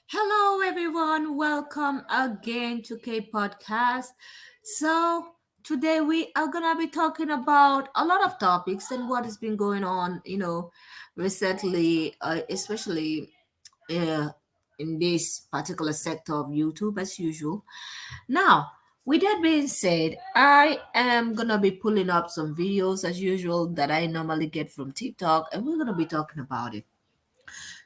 Hello, everyone. Welcome again to K Podcast. So, today we are gonna be talking about a lot of topics and what has been going on, recently, especially uh, in this particular sector of YouTube, as usual. Now, with that being said, I am gonna be pulling up some videos as usual that I normally get from TikTok, and we're gonna be talking about it.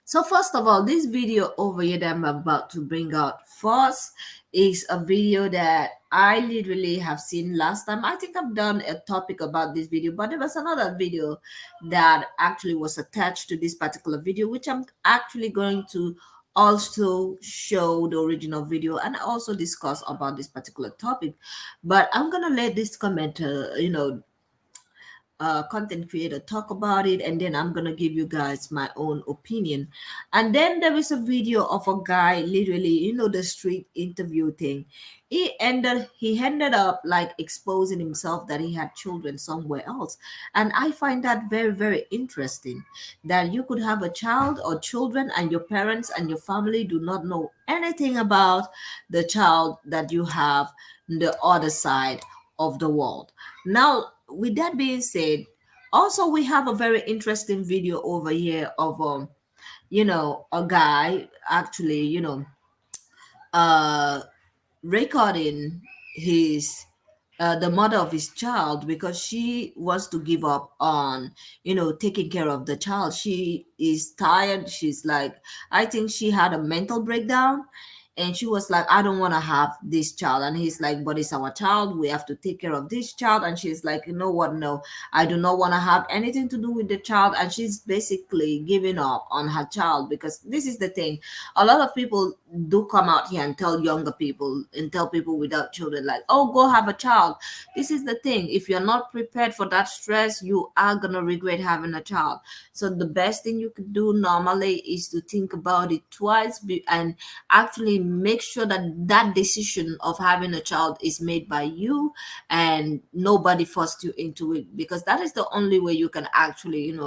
So first of all, this video over here that I'm about to bring out first is a video that I literally have seen last time. I think I've done a topic about this video, but there was another video that actually was attached to this particular video, which I'm actually going to also show the original video and also discuss about this particular topic. But I'm gonna let this commenter, content creator talk about it, and then I'm gonna give you guys my own opinion. And then there is a video of a guy, literally, the street interview thing. He ended up like exposing himself that he had children somewhere else. And I find that very, very interesting, that you could have a child or children and your parents and your family do not know anything about the child that you have on the other side of the world. Now, with that being said, also we have a very interesting video over here of a guy actually, uh recording his the mother of his child because she wants to give up on taking care of the child. She is tired. She's like, I think she had a mental breakdown, and she was like, I don't want to have this child. And he's like, but it's our child, we have to take care of this child. And she's like, you know what, no, I do not want to have anything to do with the child. And she's basically giving up on her child, because this is the thing, a lot of people do come out here and tell younger people and tell people without children, like, oh, go have a child. This is the thing, if you're not prepared for that stress, you are gonna regret having a child. So the best thing you could do normally is to think about it twice, and actually make sure that that decision of having a child is made by you and nobody forced you into it, because that is the only way you can actually,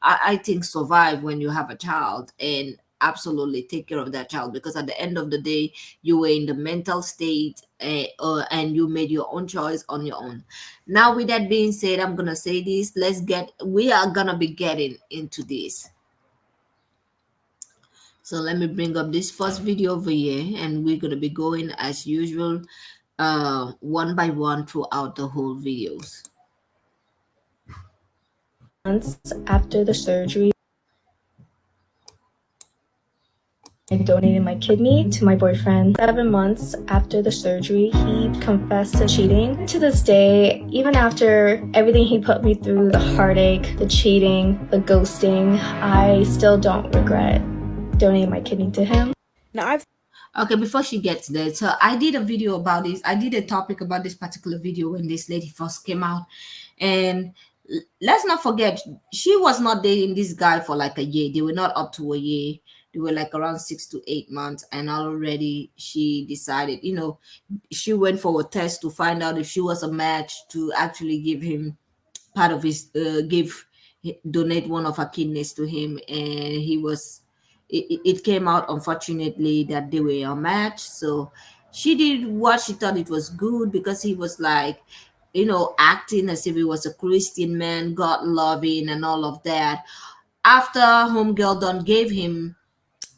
I think, survive when you have a child and absolutely take care of that child. Because at the end of the day, you were in the mental state, and you made your own choice on your own. Now, with that being said, I'm gonna say this, we are gonna be getting into this. So let me bring up this first video over here, and we're gonna be going as usual, one by one throughout the whole videos. Months after the surgery, I donated my kidney to my boyfriend. 7 months after the surgery, he confessed to cheating. To this day, even after everything he put me through, the heartache, the cheating, the ghosting, I still don't regret donating my kidney to him. Okay, before she gets there, so I did a video about this. I did a topic about this particular video when this lady first came out. And let's not forget, she was not dating this guy for like a year. They were not up to a year. They were like around 6 to 8 months. And already she decided, she went for a test to find out if she was a match to actually give him part of his, donate one of her kidneys to him. And it came out, unfortunately, that they were a match. So she did what she thought it was good, because he was like, acting as if he was a Christian man, God loving and all of that. After homegirl done gave him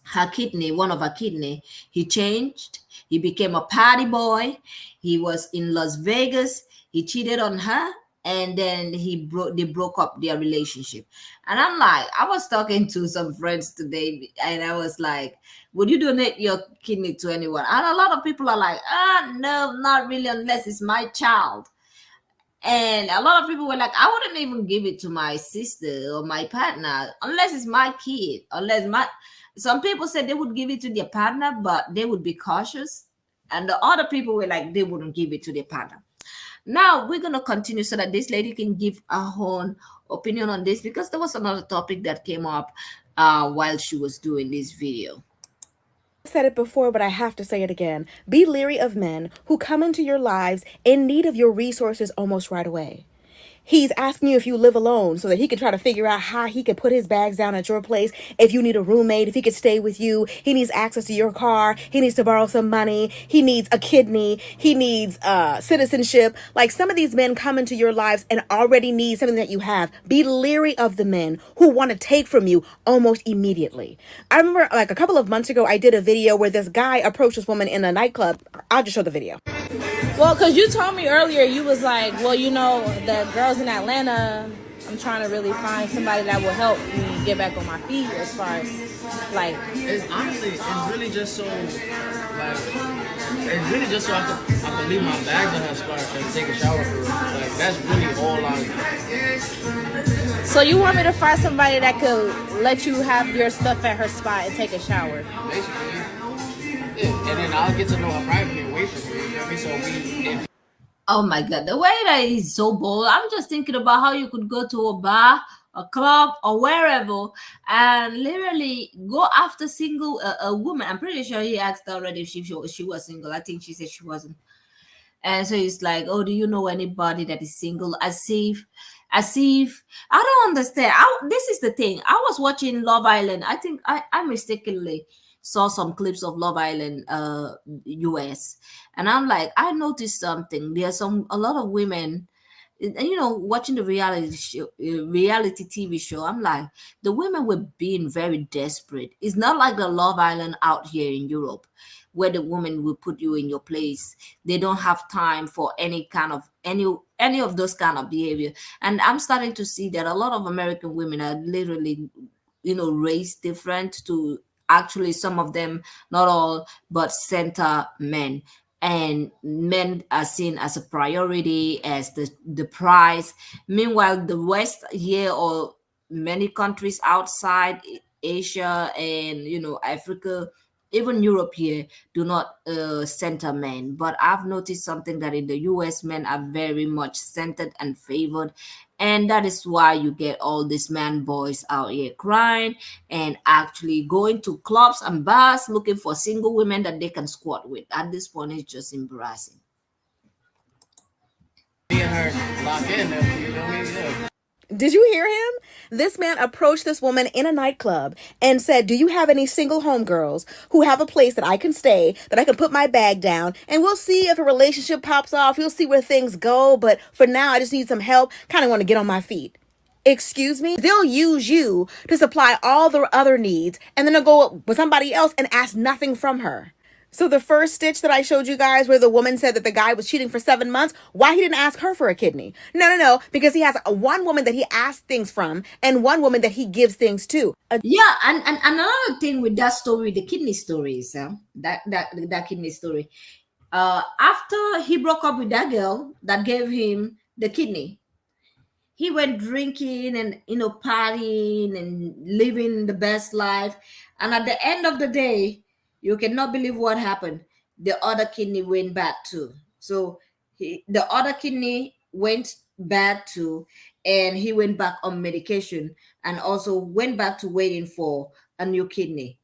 her kidney, one of her kidney, he changed. He became a party boy. He was in Las Vegas. He cheated on her, and then they broke up their relationship. And I'm like, I was talking to some friends today, and I was like, would you donate your kidney to anyone? And a lot of people are like, no, not really, unless it's my child. And a lot of people were like, I wouldn't even give it to my sister or my partner unless it's my kid. Unless my Some people said they would give it to their partner, but they would be cautious. And the other people were like, they wouldn't give it to their partner. Now we're gonna continue so that this lady can give her own opinion on this, because there was another topic that came up while she was doing this video. Said it before, but I have to say it again. Be leery of men who come into your lives in need of your resources almost right away. He's asking you if you live alone so that he can try to figure out how he can put his bags down at your place. If you need a roommate, if he could stay with you, he needs access to your car. He needs to borrow some money. He needs a kidney. He needs citizenship. Like, some of these men come into your lives and already need something that you have. Be leery of the men who want to take from you almost immediately. I remember like a couple of months ago, I did a video where this guy approached this woman in a nightclub. I'll just show the video. Well, because you told me earlier, you was like, well, you know, the girls in Atlanta, I'm trying to really find somebody that will help me get back on my feet as far as, like... It's honestly, it's really just so, like, it's really just so I can leave my bags in her spot and take a shower for her. Like, that's really all I... So you want me to find somebody that could let you have your stuff at her spot and take a shower? Basically, yeah. And then I'll get to know her privately and wait for her. You know what I mean? So Oh my God, the way that is so bold. I'm just thinking about how you could go to a bar, a club, or wherever and literally go after single a woman. I'm pretty sure he asked her already if she was single. I think she said she wasn't. And so it's like, oh, do you know anybody that is single? As if I don't understand. This is the thing. I was watching Love Island. I think I mistakenly saw some clips of Love Island US. And I'm like, I noticed something. There's a lot of women, and watching the reality TV show, I'm like, the women were being very desperate. It's not like the Love Island out here in Europe, where the woman will put you in your place. They don't have time for any of those kind of behavior. And I'm starting to see that a lot of American women are literally, raised different to actually some of them, not all, but center men. And men are seen as a priority, as the prize. Meanwhile, the West here, or many countries outside Asia and Africa, even Europe here, do not center men. But I've noticed something, that in the US, men are very much centered and favored. And that is why you get all these man boys out here crying and actually going to clubs and bars looking for single women that they can squat with. At this point, it's just embarrassing. me and her lock in, you know what I mean? Yeah. Did you hear him? This man approached this woman in a nightclub and said, do you have any single homegirls who have a place that I can stay, that I can put my bag down, and we'll see if a relationship pops off. We'll see where things go. But for now, I just need some help. Kind of want to get on my feet. Excuse me? They'll use you to supply all their other needs, and then they'll go with somebody else and ask nothing from her. So the first stitch that I showed you guys, where the woman said that the guy was cheating for 7 months, why he didn't ask her for a kidney? No, because he has one woman that he asks things from and one woman that he gives things to. Yeah, and another thing with that story, the kidney story is that kidney story. After he broke up with that girl that gave him the kidney, he went drinking and partying and living the best life. And at the end of the day, you cannot believe what happened. The other kidney went bad too. So the other kidney went bad too, and he went back on medication and also went back to waiting for a new kidney.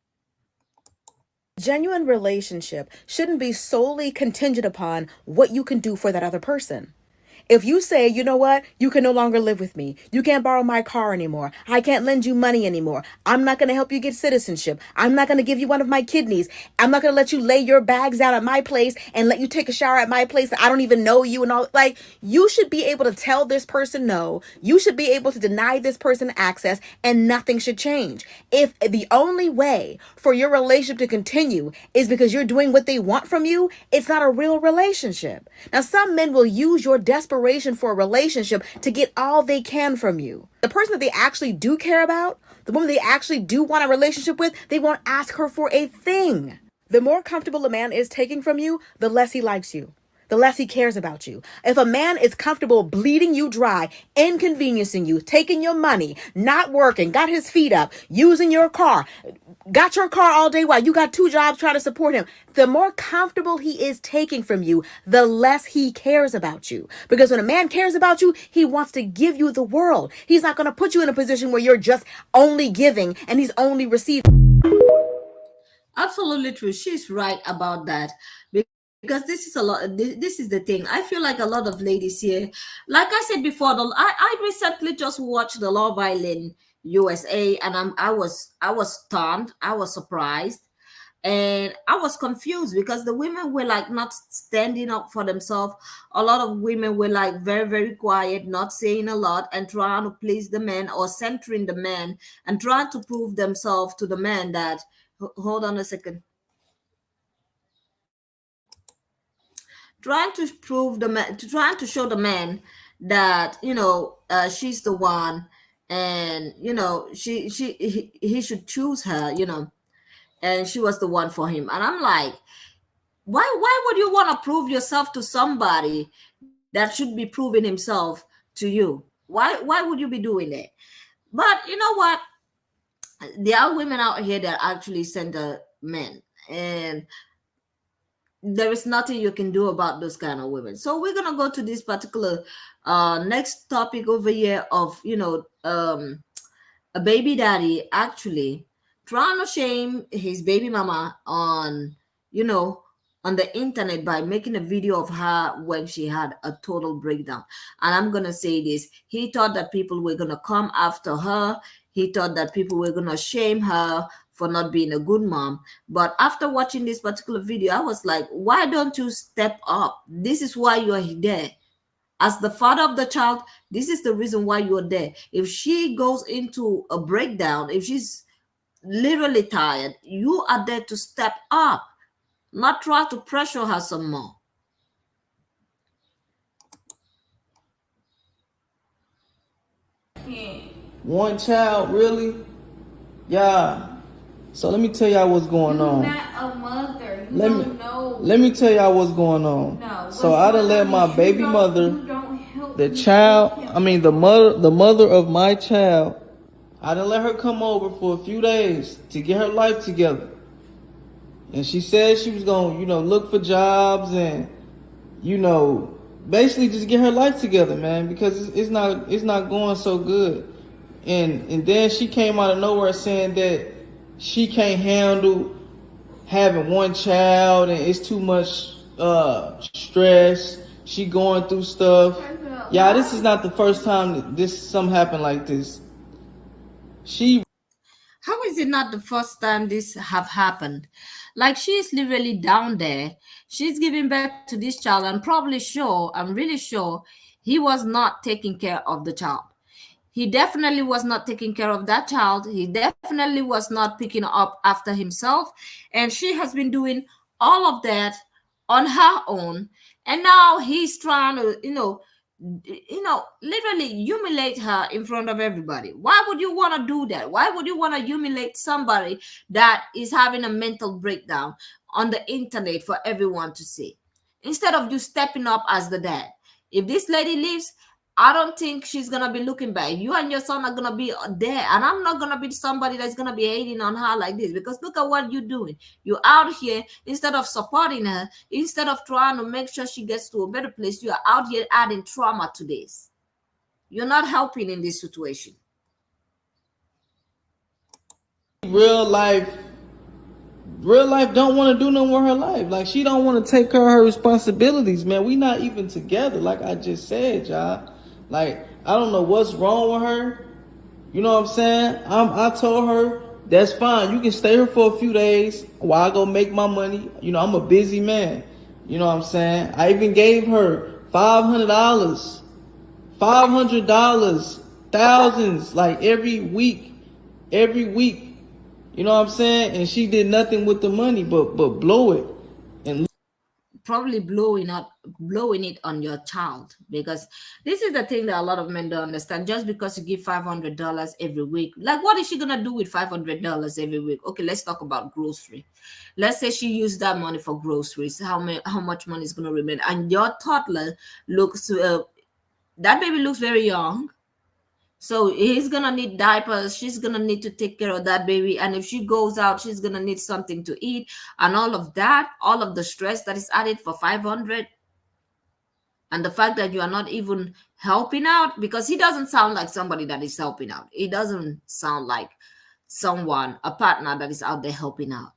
Genuine relationship shouldn't be solely contingent upon what you can do for that other person. If you say, you know what, you can no longer live with me. You can't borrow my car anymore. I can't lend you money anymore. I'm not going to help you get citizenship. I'm not going to give you one of my kidneys. I'm not going to let you lay your bags down at my place and let you take a shower at my place. I don't even know you and all. Like, you should be able to tell this person no. You should be able to deny this person access, and nothing should change. If the only way for your relationship to continue is because you're doing what they want from you, it's not a real relationship. Now, some men will use your desperation for a relationship to get all they can from you. The person that they actually do care about, the woman they actually do want a relationship with, they won't ask her for a thing. The more comfortable a man is taking from you, the less he likes you, the less he cares about you. If a man is comfortable bleeding you dry, inconveniencing you, taking your money, not working, got his feet up, using your car, got your car all day while you got 2 jobs trying to support him, the more comfortable he is taking from you, the less he cares about you. Because when a man cares about you, he wants to give you the world. He's not going to put you in a position where you're just only giving and he's only receiving. Absolutely true. She's right about that. Because because this is a lot. This is the thing. I feel like a lot of ladies here, like I said before, I recently just watched the Love Island USA, and I was stunned. I was surprised, and I was confused because the women were like not standing up for themselves. A lot of women were like very, very quiet, not saying a lot, and trying to please the man or centering the man and trying to prove themselves to the man that. Hold on a second. Trying to prove the man, trying to show the man that she's the one, and he should choose her, and she was the one for him. And I'm like, why would you want to prove yourself to somebody that should be proving himself to you? Why would you be doing that? But you know what, there are women out here that actually send the men, and there is nothing you can do about those kind of women. So we're gonna go to this particular next topic over here of a baby daddy actually trying to shame his baby mama on you know on the internet by making a video of her when she had a total breakdown. And I'm gonna say this: he thought that people were gonna come after her. He thought that people were gonna shame her for not being a good mom. But after watching this particular video, I was like, why don't you step up? This is why you are there as the father of the child. This is the reason why you're there. If she goes into a breakdown, if she's literally tired, you are there to step up, not try to pressure her some more. One child, really? Yeah. So let me tell y'all what's going on. You're not a mother. You Let don't me know. let me tell y'all what's going on. No. So I done let my baby mother, You don't help the me child, help him. I mean the mother of my child, I done let her come over for a few days to get her life together. And she said she was gonna, look for jobs and, basically just get her life together, man, because it's not going so good. And then she came out of nowhere saying that she can't handle having one child and it's too much stress. She going through stuff. Yeah, this is not the first time that something happened like this. How is it not the first time this have happened? Like, she's literally down there. She's giving birth to this child. I'm really sure he was not taking care of the child. He definitely was not taking care of that child. He definitely was not picking up after himself. And she has been doing all of that on her own. And now he's trying to, literally humiliate her in front of everybody. Why would you want to do that? Why would you want to humiliate somebody that is having a mental breakdown on the internet for everyone to see? Instead of you stepping up as the dad. If this lady leaves, I don't think she's gonna be looking back. You and your son are gonna be there, and I'm not gonna be somebody that's gonna be hating on her like this. Because look at what you're doing. You're out here, instead of supporting her, instead of trying to make sure she gets to a better place, you are out here adding trauma to this. You're not helping in this situation. Real life don't want to do nothing with her life. Like, she don't want to take care of her responsibilities, man. We not even together, like I just said, y'all. Like, I don't know what's wrong with her. You know what I'm saying? I told her, that's fine. You can stay here for a few days while I go make my money. I'm a busy man. You know what I'm saying? I even gave her $500, thousands, like every week. You know what I'm saying? And she did nothing with the money but blow it. And Probably blowing it on your child, because this is the thing that a lot of men don't understand. Just because you give $500 every week, like, what is she gonna do with $500 every week? Okay, let's talk about grocery. Let's say she used that money for groceries. How much money is gonna remain? And your toddler looks that baby looks very young. So he's gonna need diapers. She's gonna need to take care of that baby. And if she goes out, she's gonna need something to eat, and all of that, all of the stress that is added for 500, and the fact that you are not even helping out, because he doesn't sound like somebody that is helping out. He doesn't sound like a partner that is out there helping out.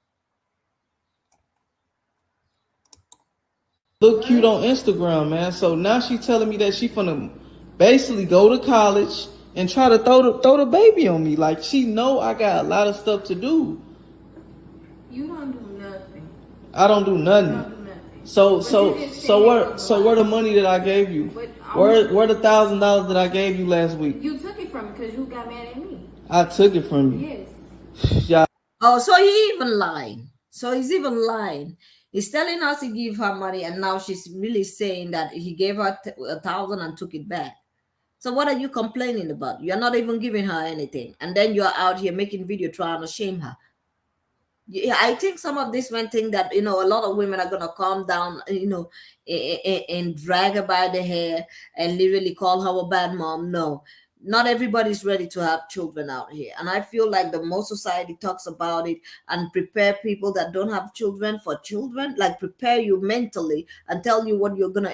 look cute on Instagram, man. So now she telling me that she finna basically go to college and try to throw the baby on me. Like she know I got a lot of stuff to do. You don't do nothing. I don't do nothing. You don't do nothing. Where the money that I gave you? Where the $1,000 that I gave you last week? You took it from me because you got mad at me. I took it from you. Yes. Yeah. Oh, so he even lying. So he's even lying. He's telling us he gave her money, and now she's really saying that he gave her 1,000 and took it back. So what are you complaining about? You're not even giving her anything, and then you're out here making video trying to shame her. Yeah, I think some of this men think that a lot of women are gonna calm down, and drag her by the hair and literally call her a bad mom. No, not everybody's ready to have children out here, and I feel like the more society talks about it and prepare people that don't have children for children, like prepare you mentally and tell you what you're gonna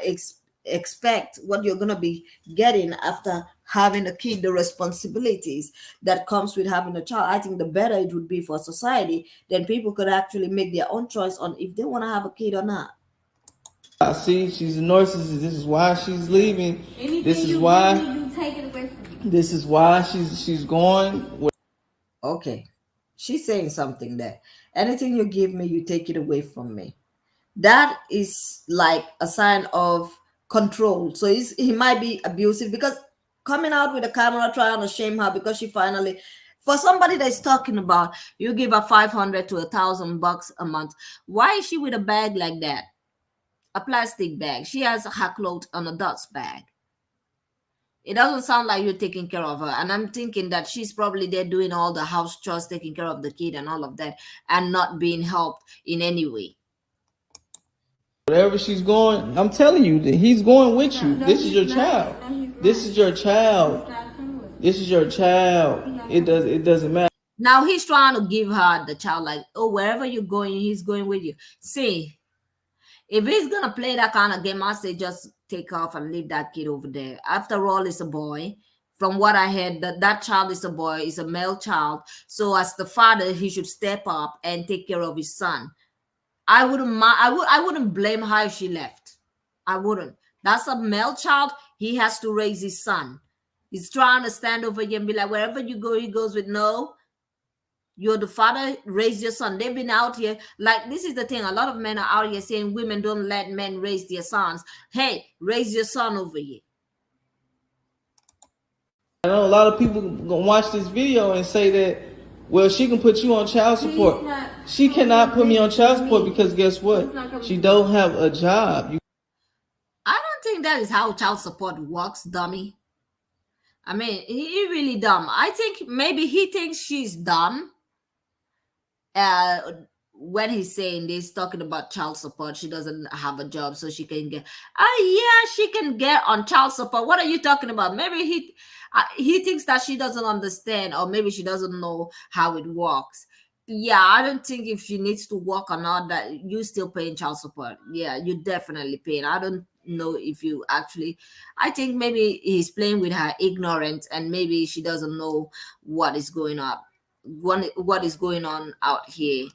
expect, what you're gonna be getting after having a kid, the responsibilities that comes with having a child. I think the better it would be for society, then people could actually make their own choice on if they want to have a kid or not. I see she's a narcissist. This is why she's leaving. Anything This is you why. give me, you take it away from me. This is why she's going. Okay, she's saying something there. Anything you give me, you take it away from me. That is like a sign of control. So he might be abusive, because coming out with a camera trying to shame her because she finally, for somebody that's talking about you give her 500 to $1,000 a month, why is she with a bag like that? A plastic bag. She has her clothes on a dust bag. It doesn't sound like you're taking care of her. And I'm thinking that she's probably there doing all the house chores, taking care of the kid and all of that, and not being helped in any way. Wherever she's going, I'm telling you that he's going with you. This is your child. This is your child. This is your child. It doesn't matter. Now he's trying to give her the child, like, oh, wherever you're going, he's going with you. See, if he's gonna play that kind of game, I say just take off and leave that kid over there. After all, it's a boy. From what I heard, that child is a boy, is a male child. So as the father, he should step up and take care of his son. I wouldn't blame her if she left. I wouldn't. That's a male child. He has to raise his son. He's trying to stand over you and be like, wherever you go, he goes with no. You're the father, raise your son. They've been out here. Like, this is the thing. A lot of men are out here saying women don't let men raise their sons. Hey, raise your son over here. I know a lot of people gonna watch this video and say that, well, she can put you on child support. She cannot put me on child support because guess what? She don't have a job. I don't think that is how child support works, dummy. I mean, he really dumb. I think maybe he thinks she's dumb. When he's saying this, talking about child support, she doesn't have a job, so she can get. Yeah, she can get on child support. What are you talking about? Maybe he thinks that she doesn't understand, or maybe she doesn't know how it works. Yeah, I don't think if she needs to work or not, that you still paying child support. Yeah, you definitely paying. I don't know if you actually. I think maybe he's playing with her ignorance, and maybe she doesn't know what is going on. What is going on out here.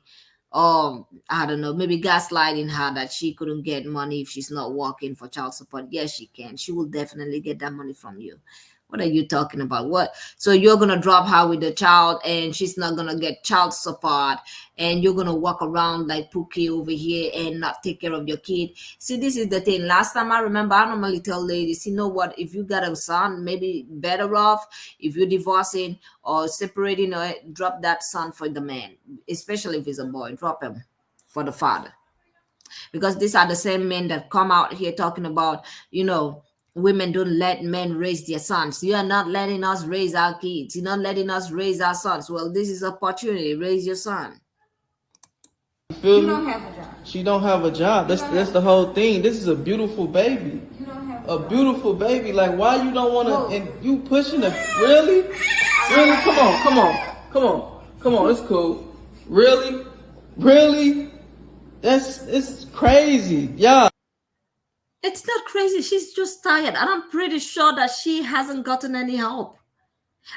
I don't know, maybe gaslighting her that she couldn't get money if she's not working for child support. Yes, she can. She will definitely get that money from you. What are you talking about? What? So you're gonna drop her with the child and she's not gonna get child support, and you're gonna walk around like Pookie over here and not take care of your kid? See, this is the thing. Last time I remember, I normally tell ladies, you know what, if you got a son, maybe better off if you're divorcing or separating, or drop that son for the man, especially if he's a boy, drop him for the father. Because these are the same men that come out here talking about, women don't let men raise their sons. You are not letting us raise our kids. You're not letting us raise our sons. Well, this is opportunity. Raise your son. You feel You me? don't have a job. She don't have a job. That's the whole thing. This is a beautiful baby. You don't have A beautiful baby. Like, why you don't want to, and you pushing it? Really? Really? Come on. It's cool. Really? It's crazy. Yeah. It's not crazy. She's just tired. And I'm pretty sure that she hasn't gotten any help.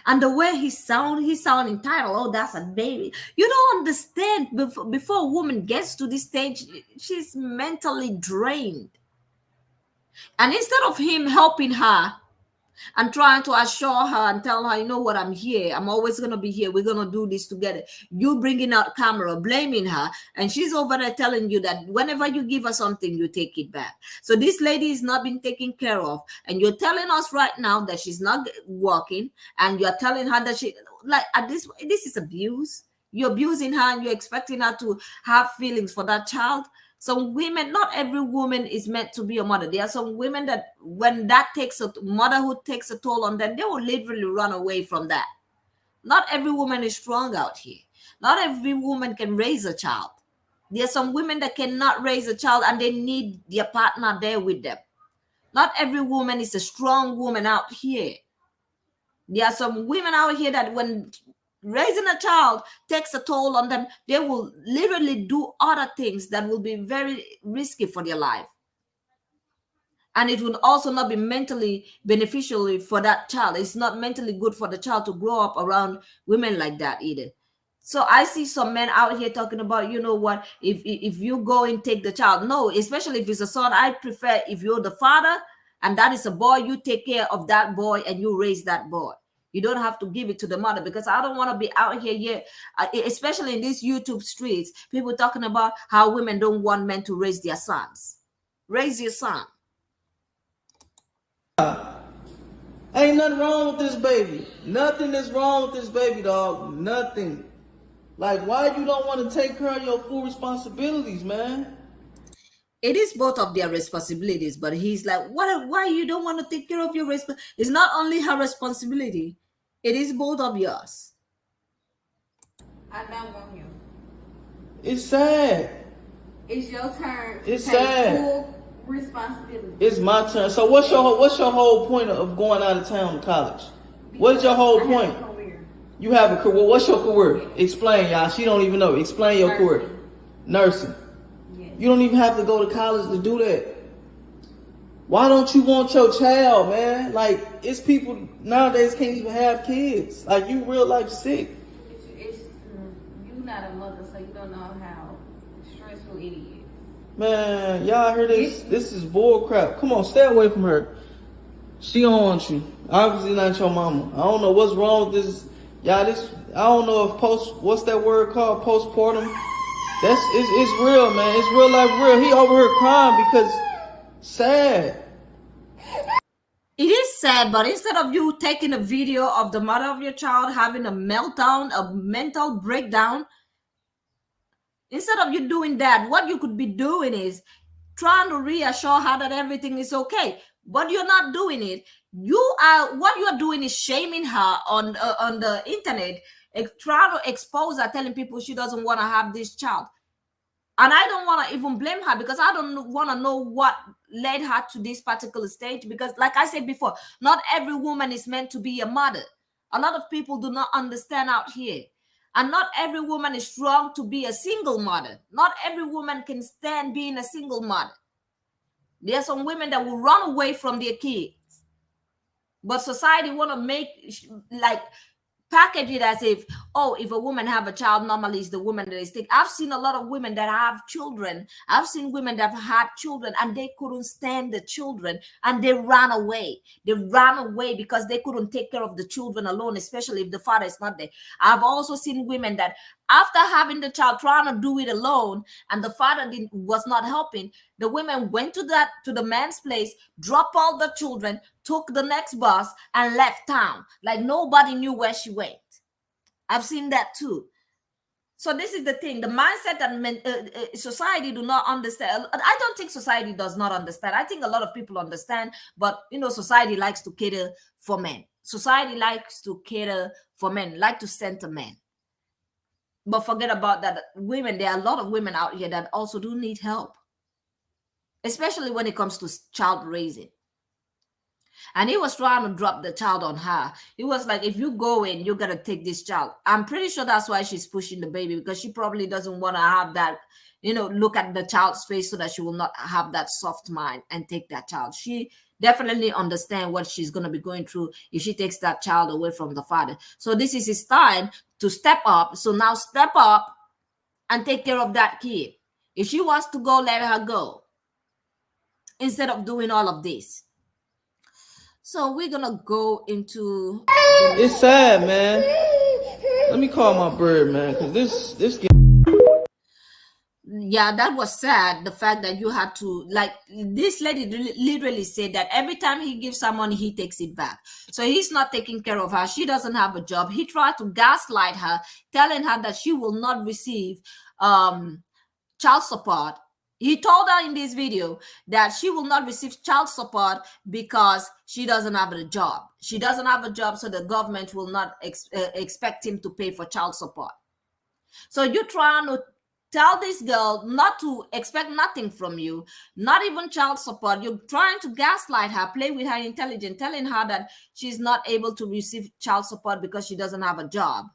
And the way he's sounding entitled. Oh, that's a baby. You don't understand. Before a woman gets to this stage, she's mentally drained. And instead of him helping her and trying to assure her and tell her, you know what, I'm here. I'm always going to be here. We're going to do this together. You bringing out camera, blaming her. And she's over there telling you that whenever you give her something, you take it back. So this lady is not being taken care of. And you're telling us right now that she's not working. And you're telling her that she, like, at this is abuse. You're abusing her and you're expecting her to have feelings for that child. Some women, not every woman is meant to be a mother. There are some women that when that motherhood takes a toll on them, they will literally run away from that. Not every woman is strong out here. Not every woman can raise a child. There are some women that cannot raise a child and they need their partner there with them. Not every woman is a strong woman out here. There are some women out here that when raising a child takes a toll on them, they will literally do other things that will be very risky for their life. And it will also not be mentally beneficial for that child. It's not mentally good for the child to grow up around women like that either. So I see some men out here talking about, you know what, if you go and take the child. No, especially if it's a son, I prefer if you're the father and that is a boy, you take care of that boy and you raise that boy. You don't have to give it to the mother, because I don't want to be out here, especially in these YouTube streets, people talking about how women don't want men to raise their sons. Raise your son. Ain't nothing wrong with this baby. Nothing is wrong with this baby, dog. Nothing. Like, why you don't want to take care of your full responsibilities, man? It is both of their responsibilities, but he's like, why you don't want to take care of your responsibility? It's not only her responsibility, it is both of yours. I don't want him. It's sad. It's your turn to It's take sad. full responsibility. It's my turn. So what's your whole point of going out of town to college? What's your whole point? You have a career. Well, what's your career? Explain, y'all. She don't even know. Explain your career. Nursing. Yes. You don't even have to go to college to do that. Why don't you want your child, man? Like, it's people nowadays can't even have kids. Like, you real life sick. It's you not a mother, so you don't know how stressful it is. Man, y'all hear this? This is bull crap. Come on, stay away from her. She don't want you. Obviously not your mama. I don't know what's wrong with this. Y'all, I don't know if what's that word called? Postpartum? It's real, man. It's real life real. He over here crying because sad. It is sad, but instead of you taking a video of the mother of your child having a meltdown, a mental breakdown, instead of you doing that, what you could be doing is trying to reassure her that everything is okay. But you're not doing it. What you are doing is shaming her on the internet, trying to expose her, telling people she doesn't want to have this child. And I don't want to even blame her, because I don't want to know what led her to this particular stage. Because like I said before, not every woman is meant to be a mother. A lot of people do not understand out here. And not every woman is strong to be a single mother. Not every woman can stand being a single mother. There are some women that will run away from their kids. But society want to make, like, package it as if, oh, if a woman have a child, normally it's the woman that is sick. I've seen a lot of women that have children. I've seen women that have had children and they couldn't stand the children and they ran away. They ran away because they couldn't take care of the children alone, especially if the father is not there. I've also seen women that after having the child, trying to do it alone, and the father was not helping, the women went to the man's place, dropped all the children, took the next bus, and left town. Like nobody knew where she went. I've seen that too. So this is the thing, the mindset that society do not understand. I don't think society does not understand. I think a lot of people understand, but society likes to cater for men. Society likes to cater for men, like to center men. But forget about that. Women, there are a lot of women out here that also do need help, especially when it comes to child raising. And he was trying to drop the child on her. He was like, if you go in, you got to take this child. I'm pretty sure that's why she's pushing the baby, because she probably doesn't want to have that, look at the child's face, so that she will not have that soft mind and take that child. She definitely understand what she's going to be going through if she takes that child away from the father. So this is his time to step up. So now step up and take care of that kid. If she wants to go, let her go. instead of doing all of this. So we're gonna go into. It's sad, man. Let me call my bird, man, because this. Yeah, that was sad. The fact that you had to, like, this lady literally said that every time he gives her money, he takes it back. So he's not taking care of her. She doesn't have a job. He tried to gaslight her, telling her that she will not receive child support. He told her in this video that she will not receive child support because she doesn't have a job. She doesn't have a job, so the government will not expect him to pay for child support. So you're trying to tell this girl not to expect nothing from you, not even child support. You're trying to gaslight her, play with her intelligence, telling her that she's not able to receive child support because she doesn't have a job,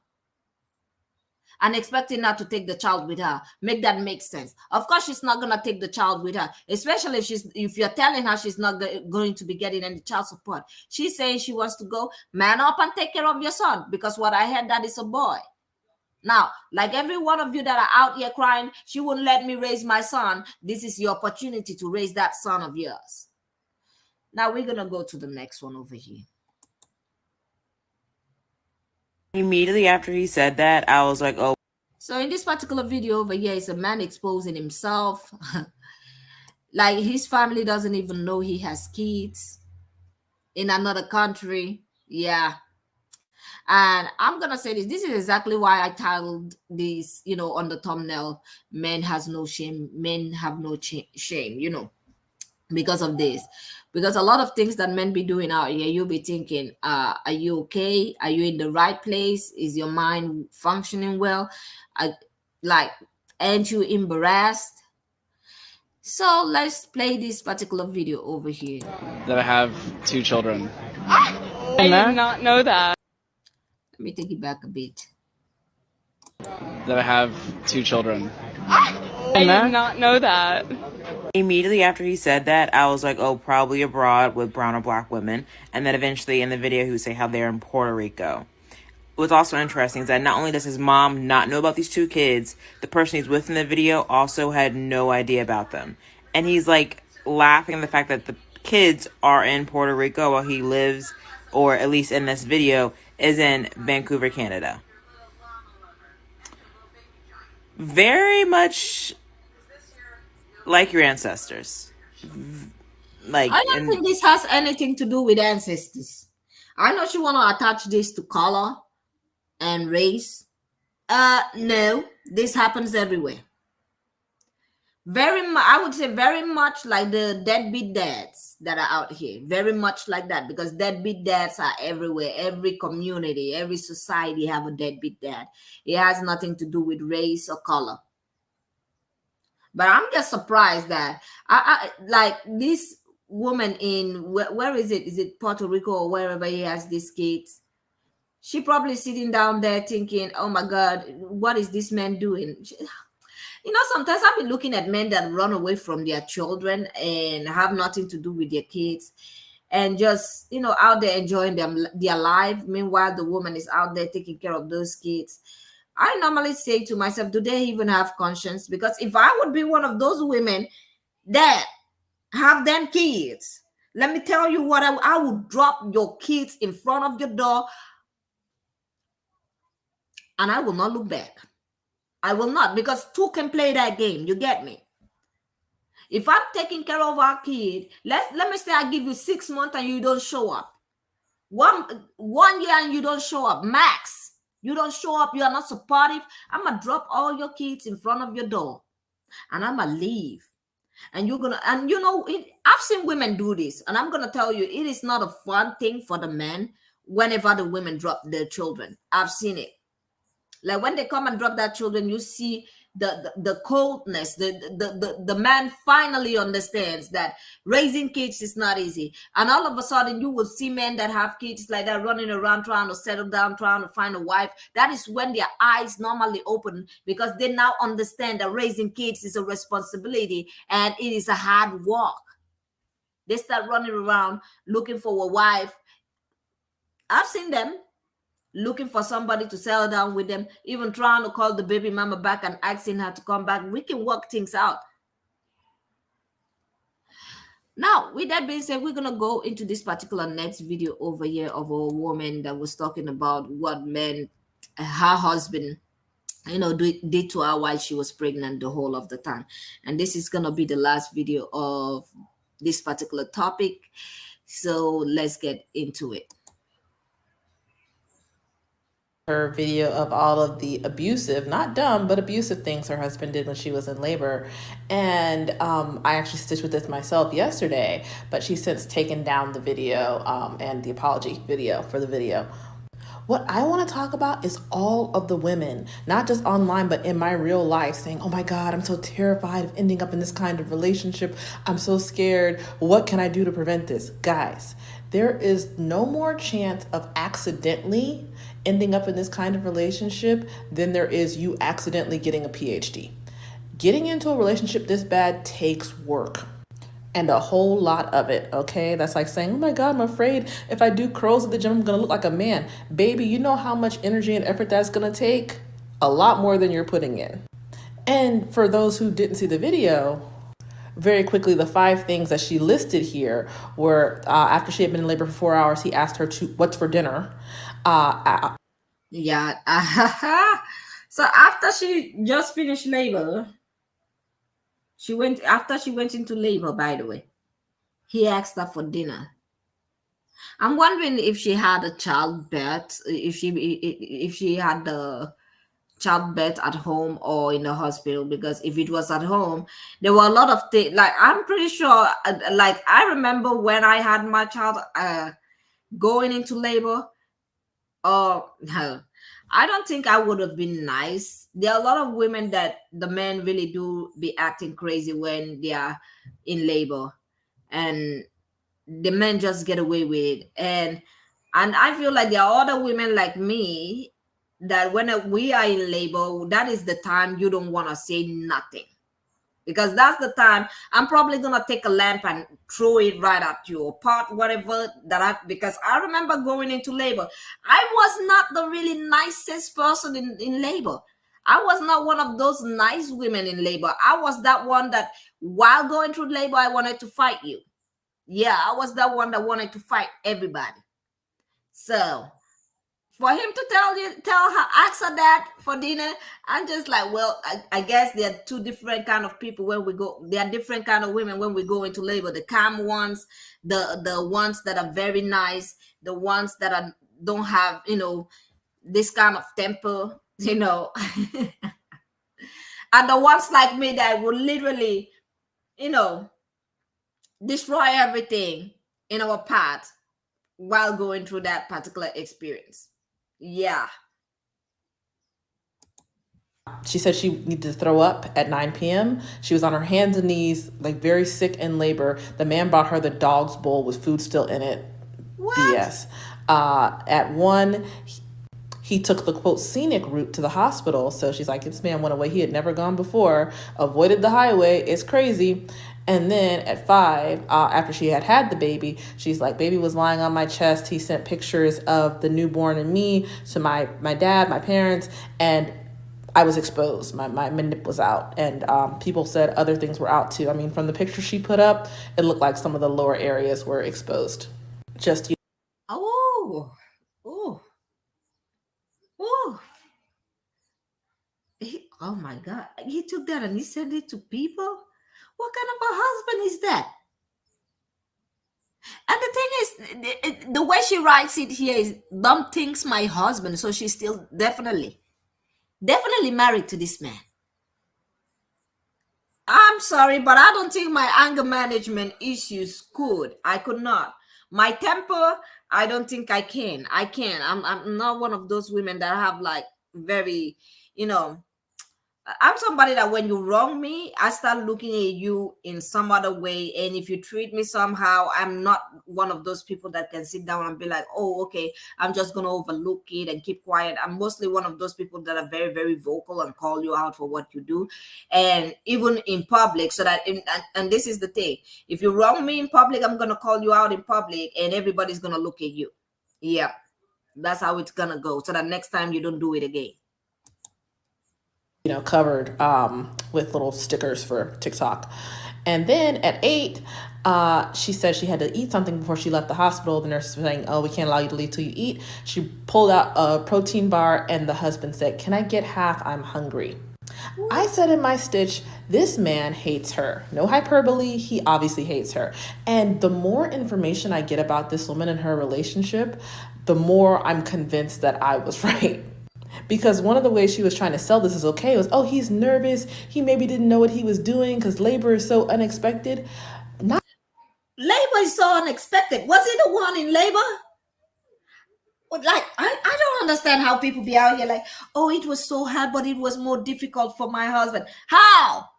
and expecting her to take the child with her. Make that make sense. Of course, she's not going to take the child with her, especially if you're telling her she's not going to be getting any child support. She's saying she wants to go, man up and take care of your son, because what I heard, that is a boy. Now, like every one of you that are out here crying, she wouldn't let me raise my son. This is your opportunity to raise that son of yours. Now we're going to go to the next one over here. Immediately after he said that, I was like, oh. So in this particular video over here, is a man exposing himself. Like his family doesn't even know he has kids in another country. Yeah. And I'm going to say this. This is exactly why I titled this, on the thumbnail, Men Has No Shame. Men Have No shame, because of this. Because a lot of things that men be doing out here, you'll be thinking, are you okay? Are you in the right place? Is your mind functioning well? Aren't you embarrassed? So let's play this particular video over here. That I have 2 children. I did not know that. Let me take it back a bit. That I have 2 children. I did not know that. Immediately after he said that, I was like, oh, probably abroad with brown or black women. And then eventually in the video, he would say how they're in Puerto Rico. What's also interesting is that not only does his mom not know about these 2 kids, the person he's with in the video also had no idea about them. And he's like laughing at the fact that the kids are in Puerto Rico while he lives, or at least in this video, is in Vancouver, Canada. Very much like your ancestors. I don't think this has anything to do with ancestors. I know you want to attach this to color and race. No, this happens everywhere. I would say very much like the deadbeat dads that are out here. Very much like that, because deadbeat dads are everywhere. Every community, every society have a deadbeat dad. It has nothing to do with race or color. But I'm just surprised that I like this woman in where is it? Is it Puerto Rico or wherever he has these kids? She probably sitting down there thinking, "Oh my God, what is this man doing?" Sometimes I've been looking at men that run away from their children and have nothing to do with their kids, and just out there enjoying their life. Meanwhile, the woman is out there taking care of those kids. I normally say to myself, do they even have conscience? Because if I would be one of those women that have them kids, let me tell you what, I would drop your kids in front of your door and I will not look back. I will not, because 2 can play that game. You get me? If I'm taking care of our kid, let me say I give you 6 months and you don't show up. One year and you don't show up, max. You don't show up, you are not supportive. I'm going to drop all your kids in front of your door and I'm going to leave. And you're going to, and I've seen women do this, and I'm going to tell you, it is not a fun thing for the men whenever the women drop their children. I've seen it. Like when they come and drop their children, you see the coldness. The man finally understands that raising kids is not easy. And all of a sudden, you will see men that have kids like that running around trying to settle down, trying to find a wife. That is when their eyes normally open, because they now understand that raising kids is a responsibility and it is a hard work. They start running around looking for a wife. I've seen them looking for somebody to settle down with them, even trying to call the baby mama back and asking her to come back. We can work things out. Now, with that being said, we're gonna go into this particular next video over here of a woman that was talking about what men, her husband, did to her while she was pregnant the whole of the time. And this is gonna be the last video of this particular topic. So let's get into it. Her video of all of the abusive, not dumb, but abusive things her husband did when she was in labor. And I actually stitched with this myself yesterday, but she's since taken down the video and the apology video for the video. What I want to talk about is all of the women, not just online, but in my real life, saying, oh my God, I'm so terrified of ending up in this kind of relationship. I'm so scared. What can I do to prevent this? Guys, there is no more chance of accidentally ending up in this kind of relationship than there is you accidentally getting a PhD. Getting into a relationship this bad takes work. And a whole lot of it, okay? That's like saying, oh my God, I'm afraid if I do curls at the gym, I'm gonna look like a man. Baby, you know how much energy and effort that's gonna take? A lot more than you're putting in. And for those who didn't see the video, very quickly, the 5 things that she listed here were after she had been in labor for 4 hours, he asked her to, what's for dinner? Yeah. So after she just finished labor, after she went into labor, by the way, he asked her for dinner. I'm wondering if she had a childbirth, if she had the childbirth at home or in the hospital, because if it was at home, there were a lot of things. Like, I'm pretty sure, like, I remember when I had my child going into labor. Oh, no. I don't think I would have been nice. There are a lot of women that the men really do be acting crazy when they are in labor, and the men just get away with it. And I feel like there are other women like me that when we are in labor, that is the time you don't want to say nothing, because that's the time I'm probably gonna take a lamp and throw it right at you, or pot, whatever because I remember going into labor. I was not the really nicest person in labor. I was not one of those nice women in labor. I was that one that while going through labor, I wanted to fight you. Yeah, I was that one that wanted to fight everybody. So for him to ask her that for dinner, I'm just like, well, I guess there are 2 different kind of people when we go. There are different kind of women when we go into labor. The calm ones, the ones that are very nice, the ones that don't have, this kind of temper, and the ones like me that will literally, destroy everything in our path while going through that particular experience. Yeah. She said she needed to throw up at 9 p.m. She was on her hands and knees, like very sick in labor. The man brought her the dog's bowl with food still in it. What? BS. At 1, he took the, quote, scenic route to the hospital. So she's like, this man went away. He had never gone before, avoided the highway. It's crazy. And then at 5, after she had the baby, she's like, baby was lying on my chest. He sent pictures of the newborn and me to my dad, my parents, and I was exposed. My nip was out. And people said other things were out too. I mean, from the picture she put up, it looked like some of the lower areas were exposed. Just, Oh. Oh my God. He took that and he sent it to people? What kind of a husband is that? And the thing is, the way she writes it here is, Dumb thinks my husband. So she's still definitely married to this man. I'm sorry, but I don't think my anger management issues I could not. My temper, I don't think I can. I'm not one of those women that have like very, I'm somebody that when you wrong me, I start looking at you in some other way. And if you treat me somehow, I'm not one of those people that can sit down and be like, oh, okay, I'm just going to overlook it and keep quiet. I'm mostly one of those people that are very, very vocal and call you out for what you do. And even in public, so that, and this is the thing, if you wrong me in public, I'm going to call you out in public and everybody's going to look at you. Yeah, that's how it's going to go. So that next time you don't do it again. Covered with little stickers for TikTok. And then at 8, she said she had to eat something before she left the hospital. The nurse was saying, oh, we can't allow you to leave till you eat. She pulled out a protein bar, and the husband said, can I get half? I'm hungry. I said in my stitch, this man hates her. No hyperbole, he obviously hates her. And the more information I get about this woman and her relationship, the more I'm convinced that I was right. Because one of the ways she was trying to sell this is okay was, oh, he's nervous. He maybe didn't know what he was doing because labor is so unexpected. Labor is so unexpected. Was it the one in labor? Like, I don't understand how people be out here like, oh, it was so hard, but it was more difficult for my husband. How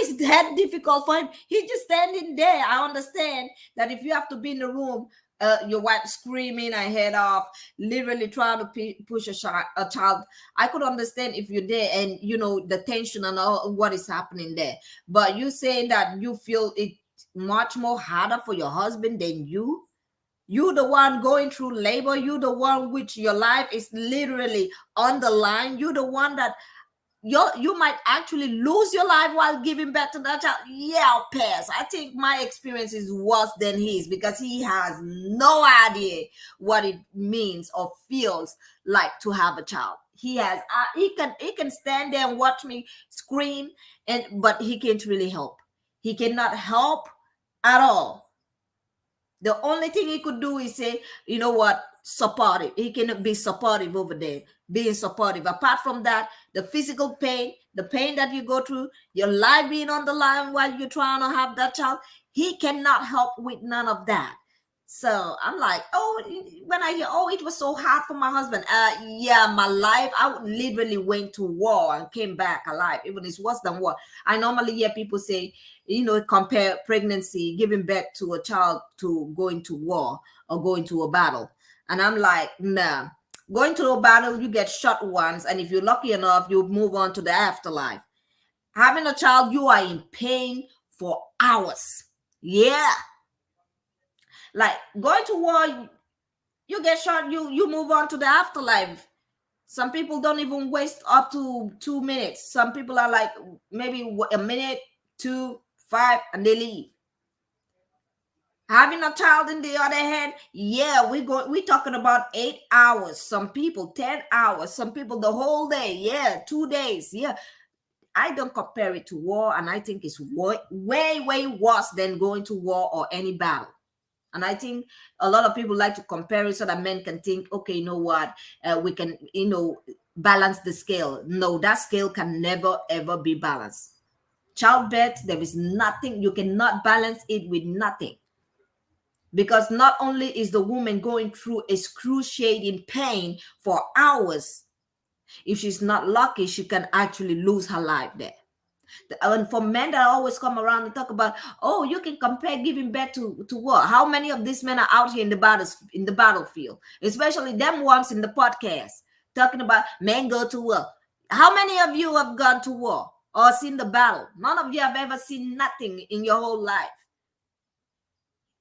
is that difficult for him? He's just standing there. I understand that if you have to be in the room, your wife screaming her head off, literally trying to push a child. I could understand if you're there and you know the tension and all what is happening there. But you saying that you feel it much more harder for your husband than you. You the one going through labor. You the one which your life is literally on the line. You the one that you might actually lose your life while giving back to that child. Yeah, I'll pass. I think my experience is worse than his because he has no idea what it means or feels like to have a child. He can stand there and watch me scream, but he can't really help. He cannot help at all. The only thing he could do is say, you know what, supportive. He can be supportive over there, being supportive. Apart from that, the physical pain, the pain that you go through, your life being on the line while you're trying to have that child, he cannot help with none of that. So I'm like, oh, when I hear, oh, it was so hard for my husband. Yeah, my life, I literally went to war and came back alive. Even it's worse than war. I normally hear people say, you know, compare pregnancy, giving birth to a child to going to war or going to a battle. And I'm like, nah, going to a battle, you get shot once. And if you're lucky enough, you move on to the afterlife. Having a child, you are in pain for hours. Yeah. Like going to war, you get shot, you move on to the afterlife. Some people don't even waste up to 2 minutes. Some people are like maybe a minute, 2, 5, and they leave. Having a child in the other hand, yeah, we're talking about 8 hours. Some people 10 hours. Some people the whole day. Yeah, 2 days. Yeah. I don't compare it to war, and I think it's way, way worse than going to war or any battle. And I think a lot of people like to compare it so that men can think, okay, you know what, we can, you know, balance the scale. No, that scale can never, ever be balanced. Childbirth, there is nothing, you cannot balance it with nothing. Because not only is the woman going through excruciating pain for hours, if she's not lucky, she can actually lose her life there. And for men that always come around and talk about, oh, you can compare giving birth to what? How many of these men are out here in the battlefield, especially them ones in the podcast talking about men go to war? How many of you have gone to war or seen the battle? None of you have ever seen nothing in your whole life.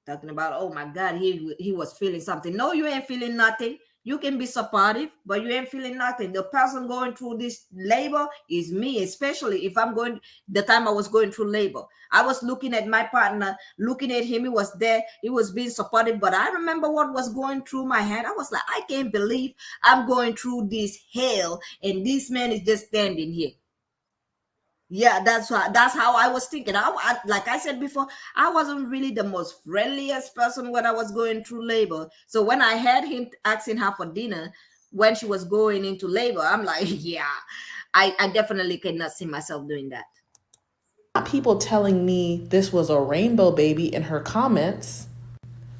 Talking about, oh my God, he was feeling something. No, you ain't feeling nothing. You can be supportive, but you ain't feeling nothing. The person going through this labor is me, especially if I'm going, the time I was going through labor. I was looking at my partner, looking at him. He was there. He was being supportive. But I remember what was going through my head. I was like, I can't believe I'm going through this hell, and this man is just standing here. Yeah, that's how I was thinking. Like I said before, I wasn't really the most friendliest person when I was going through labor. So when I had him asking her for dinner when she was going into labor, I'm like, yeah, I definitely cannot see myself doing that. People telling me this was a rainbow baby in her comments.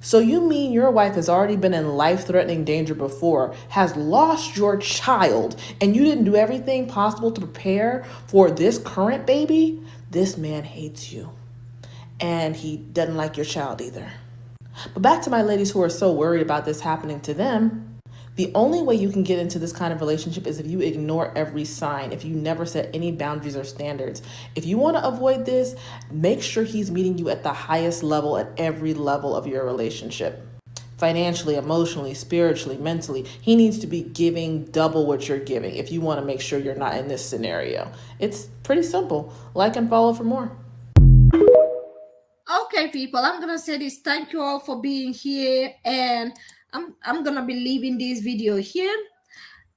So you mean your wife has already been in life-threatening danger before, has lost your child, and you didn't do everything possible to prepare for this current baby? This man hates you, and he doesn't like your child either. But back to my ladies who are so worried about this happening to them. The only way you can get into this kind of relationship is if you ignore every sign, if you never set any boundaries or standards. If you want to avoid this, make sure he's meeting you at the highest level at every level of your relationship. Financially, emotionally, spiritually, mentally, he needs to be giving double what you're giving if you want to make sure you're not in this scenario. It's pretty simple. Like and follow for more. Okay, people, I'm gonna say this. Thank you all for being here, and I'm gonna be leaving this video here.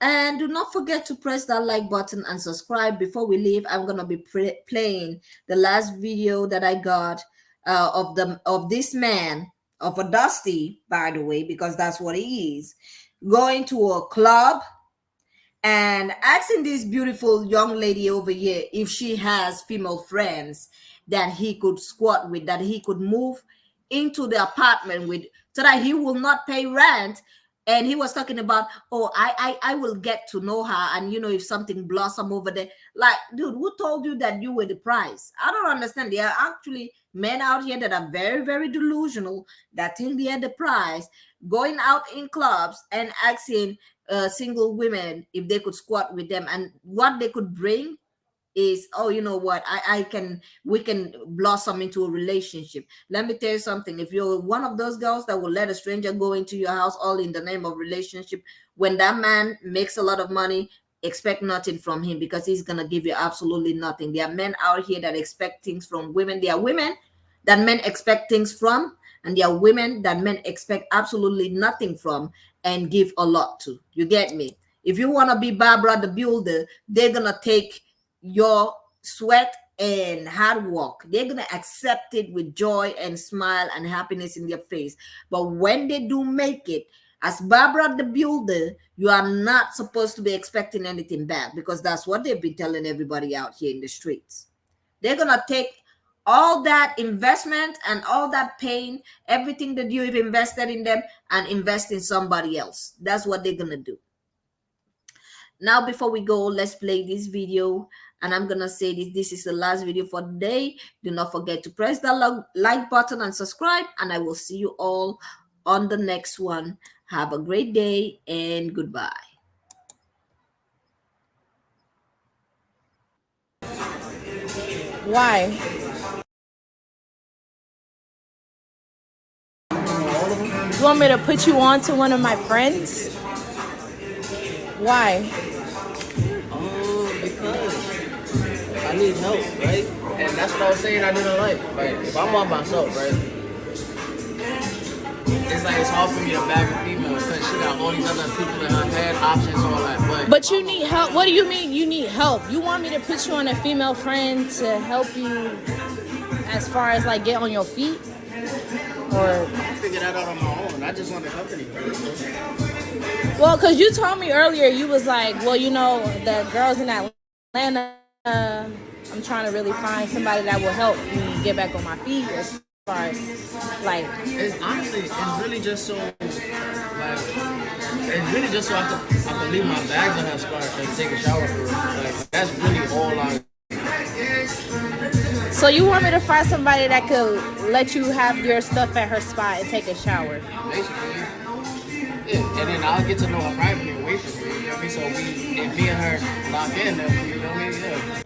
And do not forget to press that like button and subscribe. Before we leave, I'm gonna be playing the last video that I got of this man, of a Dusty, by the way, because that's what he is, going to a club and asking this beautiful young lady over here if she has female friends that he could squat with, that he could move into the apartment with, so that he will not pay rent. And he was talking about, oh, I will get to know her, and if something blossom over there. Like, dude, who told you that you were the prize? I don't understand. There are actually men out here that are very, very delusional, that think they are the prize, going out in clubs and asking single women if they could squat with them, and what they could bring is, oh, you know what, we can blossom into a relationship. Let me tell you something. If you're one of those girls that will let a stranger go into your house all in the name of relationship, when that man makes a lot of money, expect nothing from him, because he's gonna give you absolutely nothing. There are men out here that expect things from women. There are women that men expect things from, and there are women that men expect absolutely nothing from and give a lot to. You get me? If you want to be Barbara the Builder, they're gonna take your sweat and hard work. They're gonna accept it with joy and smile and happiness in their face. But when they do make it, as Barbara the Builder, you are not supposed to be expecting anything back, because that's what they've been telling everybody out here in the streets. They're gonna take all that investment and all that pain, everything that you've invested in them, and invest in somebody else. That's what they're gonna do. Now, before we go, let's play this video, and I'm gonna say this is the last video for the day. Do not forget to press the like button and subscribe, and I will see you all on the next one. Have a great day and goodbye. Why? You want me to put you on to one of my friends? Why? Because I need help, right? And that's what I was saying I didn't like. Like, if I'm on myself, right? It's like it's hard for me to bag a female because she got all these other people in her head, options, all that. But you need help. What do you mean you need help? You want me to put you on a female friend to help you as far as like get on your feet? Or I figured that out on my own. I just want to company. well, because you told me earlier, you was like, well, the girls in Atlanta, I'm trying to really find somebody that will help me get back on my feet as far as like. It's honestly, it's really just so like, it's really just so I can leave my bags in her spot and take a shower for her. Like, that's really all I. So you want me to find somebody that could let you have your stuff at her spot and take a shower? Basically, yeah. And then I'll get to know her privately away from me. You know what I mean? So me and her lock in. You know what I mean? Yeah.